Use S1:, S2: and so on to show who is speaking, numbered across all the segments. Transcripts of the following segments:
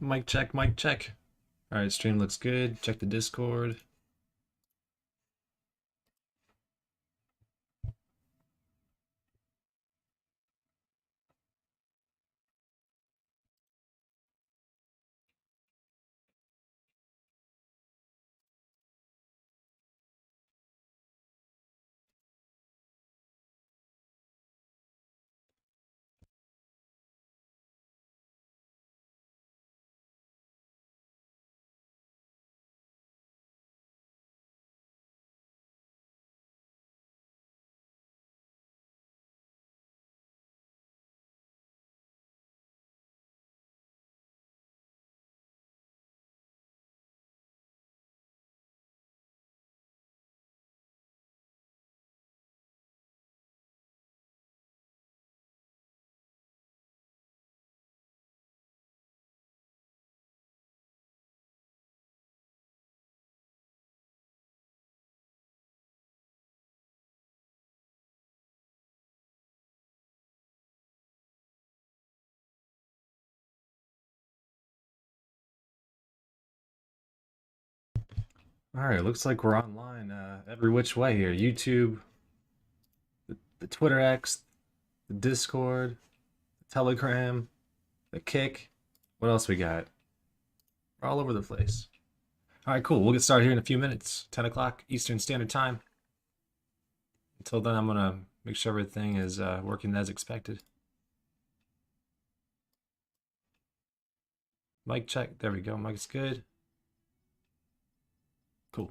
S1: Mic check, mic check. All right, stream looks good. Check the Discord. All right, looks like we're online every which way here. YouTube, the Twitter X, the Discord, the Telegram, the Kick. What else we got? We're all over the place. All right, cool. We'll get started here in a few minutes. 10 o'clock Eastern Standard Time. Until then, I'm going to make sure everything is working as expected. Mic check. There we go. Mic's good. Cool.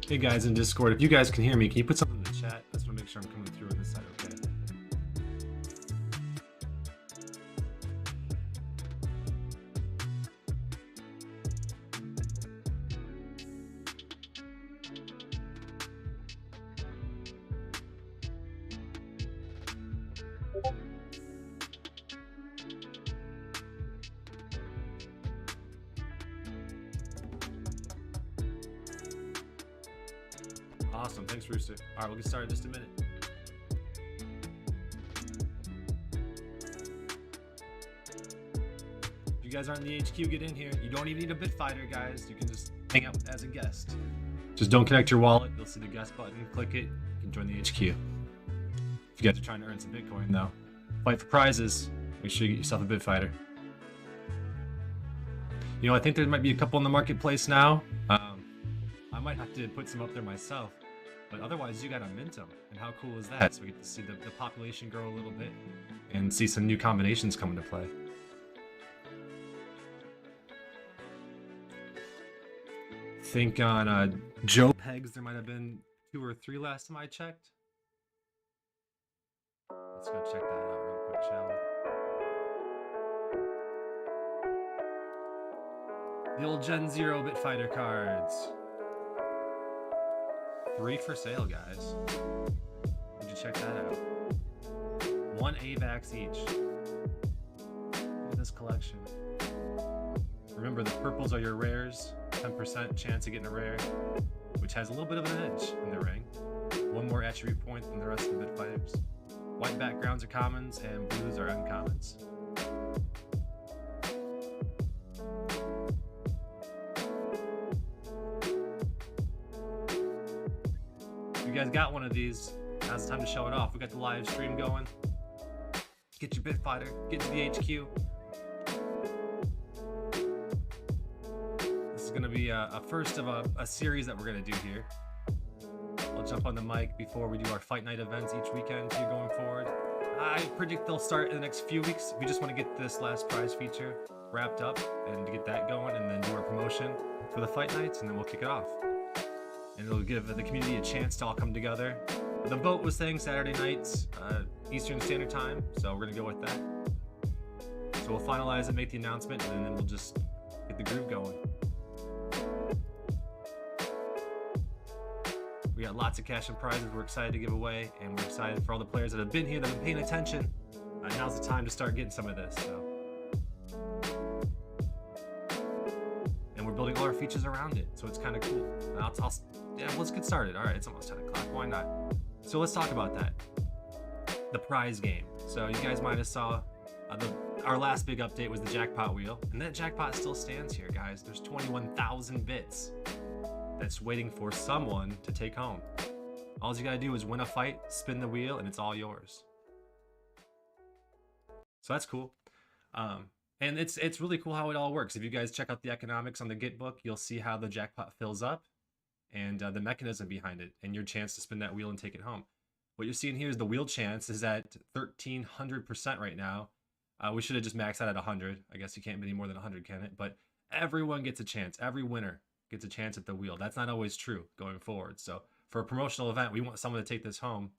S1: Hey guys in Discord, if you guys can hear me, can you put something in the chat? I just want to make sure I'm coming through on this side okay. Awesome, thanks Rooster. All right, we'll get started in just a minute. If you guys aren't in the HQ, get in here. You don't even need a Bitfighter, guys. You can just hang out as a guest. Just don't connect your wallet. You'll see the guest button. Click it. You can join the HQ. If you guys are trying to earn some Bitcoin, though, fight for prizes. Make sure you get yourself a Bitfighter. You know, I think there might be a couple in the marketplace now. I might have to put some up there myself. But otherwise, you gotta mint them. And how cool is that? So we get to see the population grow a little bit and see some new combinations come into play. Think on Joe Pegs, there might have been 2 or 3 last time I checked. Let's go check that out real quick, shall we? The old Gen Zero Bitfighter cards. 3 for sale, guys. Did you check that out? 1 AVAX each. this collection. Remember, the purples are your rares, 10% chance of getting a rare, which has a little bit of an edge in the ring. One more attribute point than the rest of the bit fighters. White backgrounds are commons and blues are uncommons. If you guys got one of these, now's the time to show it off. We got the live stream going. Get your bit fighter, get to the HQ. This is going to be a first of a series that we're going to do here. I'll jump on the mic before we do our fight night events each weekend here going forward. I predict they'll start in the next few weeks. We just want to get this last prize feature wrapped up and to get that going, and then do our promotion for the fight nights, and then we'll kick it off. And it'll give the community a chance to all come together. The vote was saying Saturday nights, Eastern Standard Time, so we're going to go with that. So we'll finalize and make the announcement, and then we'll just get the groove going. We got lots of cash and prizes we're excited to give away, and we're excited for all the players that have been here, that have been paying attention. Now's the time to start getting some of this. And we're building all our features around it, so it's kind of cool. Yeah, let's get started. All right, it's almost 10 o'clock. Why not? So let's talk about that. The prize game. So you guys might have saw our last big update was the jackpot wheel, and that jackpot still stands here, guys. There's 21,000 bits that's waiting for someone to take home. All you gotta do is win a fight, spin the wheel, and it's all yours. So that's cool. And it's really cool how it all works. If you guys check out the economics on the Git book, you'll see how the jackpot fills up, and the mechanism behind it, and your chance to spin that wheel and take it home. What you're seeing here is the wheel chance is at 1,300% right now. We should have just maxed out at 100. I guess you can't be any more than 100, can it? But everyone gets a chance. Every winner gets a chance at the wheel. That's not always true going forward. So for a promotional event, we want someone to take this home,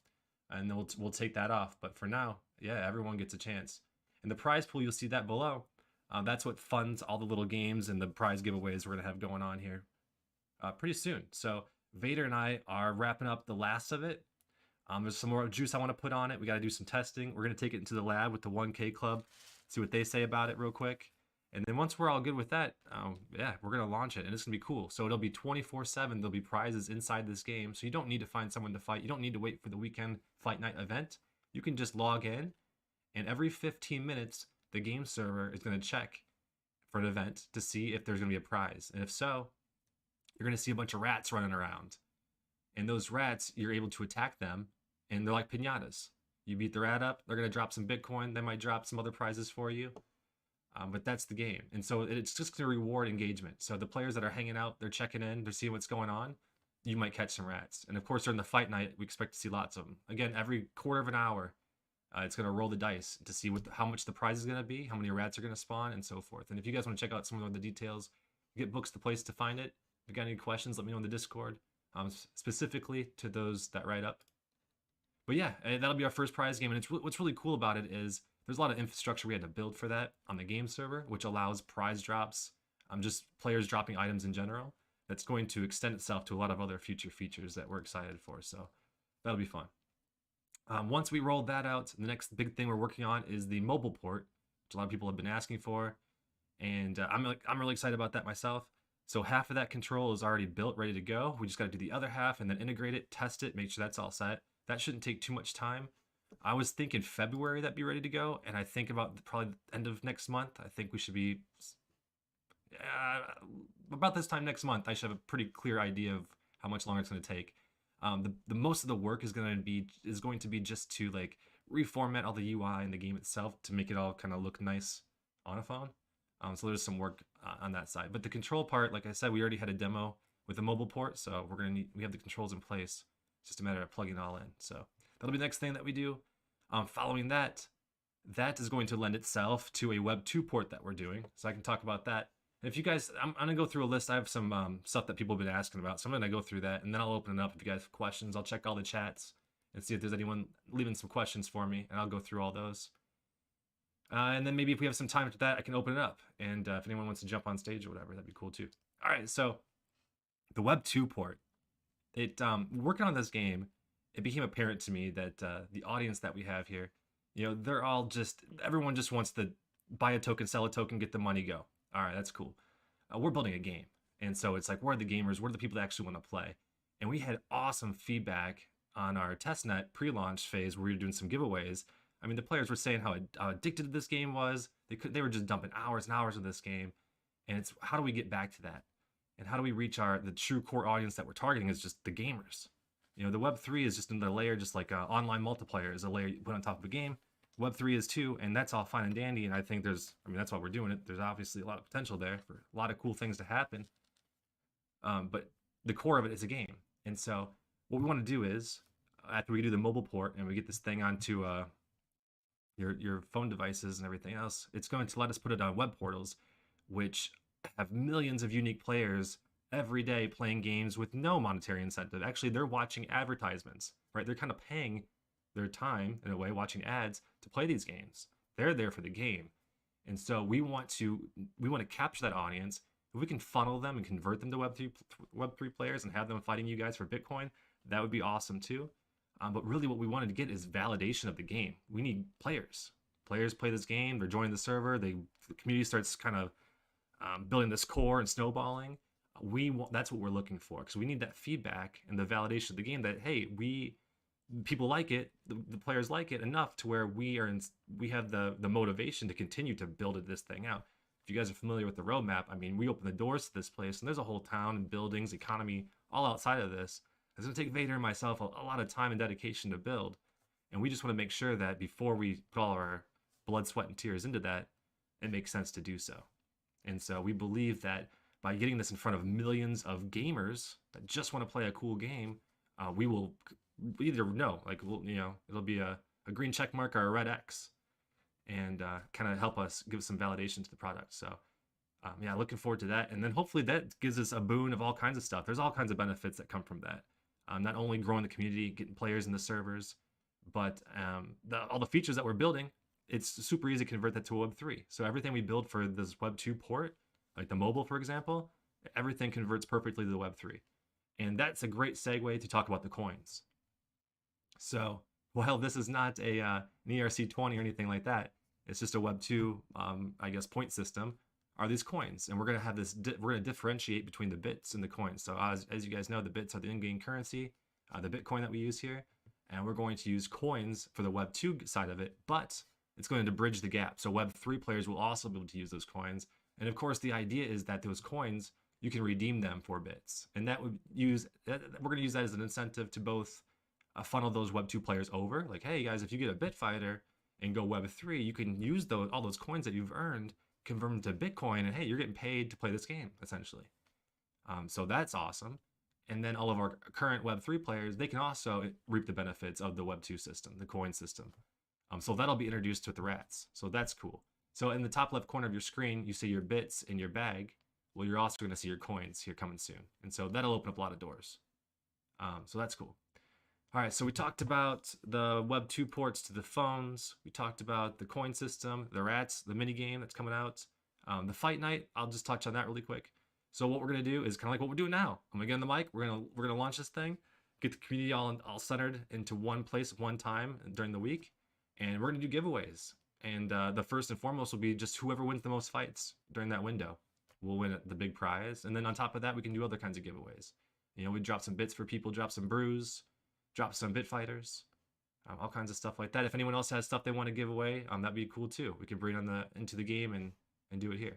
S1: and then we'll take that off. But for now, yeah, everyone gets a chance. And the prize pool, you'll see that below. That's what funds all the little games and the prize giveaways we're going to have going on here pretty soon. So Vader and I are wrapping up the last of it. There's some more juice I want to put on it. We got to do some testing. We're going to take it into the lab with the 1K Club, see what they say about it real quick. And then once we're all good with that, yeah, we're going to launch it, and it's going to be cool. So it'll be 24/7. There'll be prizes inside this game. So you don't need to find someone to fight. You don't need to wait for the weekend fight night event. You can just log in, and every 15 minutes, the game server is going to check for an event to see if there's going to be a prize. And if so, you're going to see a bunch of rats running around. And those rats, you're able to attack them, and they're like piñatas. You beat the rat up, they're going to drop some Bitcoin. They might drop some other prizes for you. But that's the game. And so it's just going to reward engagement. So the players that are hanging out, they're checking in, they're seeing what's going on. You might catch some rats. And of course, during the fight night, we expect to see lots of them. Again, every quarter of an hour, it's going to roll the dice to see how much the prize is going to be, how many rats are going to spawn, and so forth. And if you guys want to check out some of the details, Get Book's the place to find it. If you got any questions, let me know in the Discord, specifically to those that write up. But yeah, that'll be our first prize game. And what's really cool about it is there's a lot of infrastructure we had to build for that on the game server, which allows prize drops, just players dropping items in general. That's going to extend itself to a lot of other future features that we're excited for. So that'll be fun. Once we rolled that out, the next big thing we're working on is the mobile port, which a lot of people have been asking for. And I'm really excited about that myself. So half of that control is already built, ready to go. We just got to do the other half and then integrate it, test it, make sure that's all set. That shouldn't take too much time. I was thinking February that'd be ready to go, and I think about probably the end of next month. I think we should be about this time next month. I should have a pretty clear idea of how much longer it's going to take. The most of the work is going to be just to like reformat all the UI in the game itself to make it all kind of look nice on a phone. So there's some work on that side. But the control part, like I said, we already had a demo with the mobile port, so we have the controls in place. It's just a matter of plugging it all in. So that'll be the next thing that we do. Following that is going to lend itself to a Web 2 port that we're doing. So I can talk about that. And if you guys, I'm going to go through a list. I have some stuff that people have been asking about. So I'm going to go through that, and then I'll open it up. If you guys have questions, I'll check all the chats and see if there's anyone leaving some questions for me, and I'll go through all those. And then maybe if we have some time after that, I can open it up. And if anyone wants to jump on stage or whatever, that'd be cool too. All right, so the Web 2 port. Working on this game, it became apparent to me that the audience that we have here, they're all everyone just wants the buy a token, sell a token, get the money, go. All right, that's cool. We're building a game. And so it's like, where are the gamers? Where are the people that actually want to play? And we had awesome feedback on our testnet pre-launch phase where we were doing some giveaways. I mean, the players were saying how addicted this game was. They were just dumping hours and hours of this game. And it's, how do we get back to that? And how do we reach the true core audience that we're targeting is just the gamers. You know, the Web3 is just another layer, just like online multiplayer is a layer you put on top of a game. Web3 is too, and that's all fine and dandy. And I think that's why we're doing it. There's obviously a lot of potential there for a lot of cool things to happen. But the core of it is a game. And so what we want to do is, after we do the mobile port and we get this thing onto your phone devices and everything else, it's going to let us put it on web portals, which have millions of unique players every day playing games with no monetary incentive. Actually, they're watching advertisements, right? They're kind of paying their time, in a way, watching ads to play these games. They're there for the game. And so we want to capture that audience. If we can funnel them and convert them to Web3 players and have them fighting you guys for Bitcoin, that would be awesome too. But really what we wanted to get is validation of the game. We need players. Players play this game, they're joining the server, the community starts kind of building this core and snowballing. That's what we're looking for, because we need that feedback and the validation of the game that, hey, people like it, the players like it enough to where we have the motivation to continue to build this thing out. If you guys are familiar with the roadmap, I mean, we open the doors to this place and there's a whole town and buildings, economy, all outside of this. It's going to take Vader and myself a lot of time and dedication to build. And we just want to make sure that before we put all our blood, sweat, and tears into that, it makes sense to do so. And so we believe that by getting this in front of millions of gamers that just want to play a cool game, we will either know, like, it'll be a green check mark or a red X, and kind of help us give some validation to the product. So yeah, looking forward to that. And then hopefully that gives us a boon of all kinds of stuff. There's all kinds of benefits that come from that. Not only growing the community, getting players in the servers, but all the features that we're building, it's super easy to convert that to Web3. So everything we build for this Web2 port, like the mobile, for example, everything converts perfectly to the Web3. And that's a great segue to talk about the coins. So while this is not an ERC20 or anything like that, it's just a Web2, I guess, point system, are these coins. And we're going to have we're going to differentiate between the bits and the coins. So as you guys know, the bits are the in-game currency, the Bitcoin that we use here. And we're going to use coins for the Web2 side of it, but it's going to bridge the gap. So Web3 players will also be able to use those coins. And of course, the idea is that those coins, you can redeem them for bits. And we're going to use that as an incentive to both funnel those Web2 players over. Like, hey guys, if you get a Bitfighter and go Web3, you can use all those coins that you've earned, convert them to Bitcoin, and hey, you're getting paid to play this game, essentially. So that's awesome. And then all of our current Web3 players, they can also reap the benefits of the Web2 system, the coin system. So that'll be introduced with the rats. So that's cool. So in the top left corner of your screen, you see your bits in your bag. Well, you're also going to see your coins here coming soon. And so that'll open up a lot of doors. So that's cool. All right, so we talked about the Web2 ports to the phones. We talked about the coin system, the rats, the mini game that's coming out. The fight night, I'll just touch on that really quick. So what we're gonna do is kind of like what we're doing now. I'm gonna get on the mic. We're gonna launch this thing, get the community all centered into one place, one time during the week, and we're gonna do giveaways. And the first and foremost will be just whoever wins the most fights during that window will win the big prize. And then on top of that, we can do other kinds of giveaways. You know, we drop some bits for people, drop some brews, drop some Bitfighters, all kinds of stuff like that. If anyone else has stuff they want to give away, that'd be cool too. We can bring it into the game and do it here.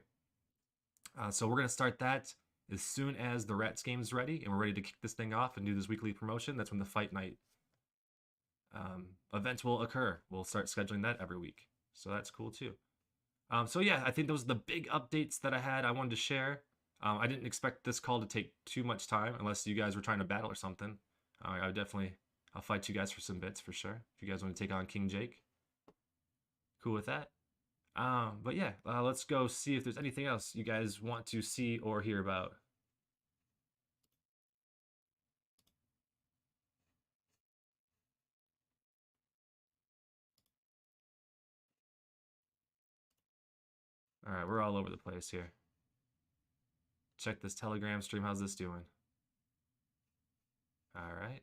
S1: So we're gonna start that as soon as the Rats game is ready and we're ready to kick this thing off and do this weekly promotion. That's when the fight night event will occur. We'll start scheduling that every week. So that's cool too. So yeah, I think those are the big updates that I wanted to share. I didn't expect this call to take too much time unless you guys were trying to battle or something. I'll fight you guys for some bits for sure. If you guys want to take on King Jake. Cool with that. But yeah, let's go see if there's anything else you guys want to see or hear about. All right, we're all over the place here. Check this Telegram stream. How's this doing? All right.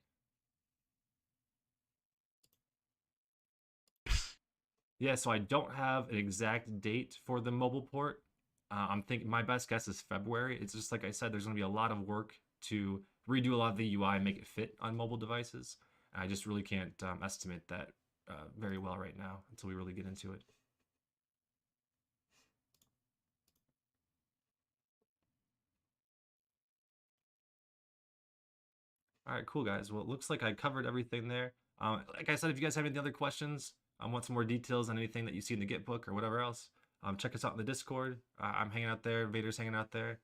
S1: Yeah, so I don't have an exact date for the mobile port. I'm thinking my best guess is February. It's just like I said, there's going to be a lot of work to redo a lot of the UI and make it fit on mobile devices. And I just really can't estimate that very well right now until we really get into it. All right, cool guys. Well, it looks like I covered everything there. Like I said, if you guys have any other questions, want some more details on anything that you see in the Git book or whatever else, check us out in the Discord. I'm hanging out there. Vader's hanging out there.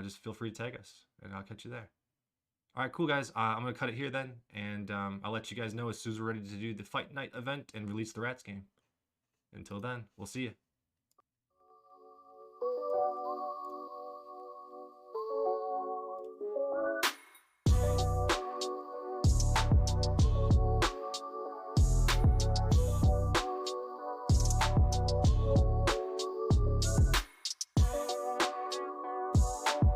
S1: Just feel free to tag us, and I'll catch you there. All right, cool guys. I'm gonna cut it here then, and I'll let you guys know as soon as we're ready to do the Fight Night event and release the Rats game. Until then, we'll see you.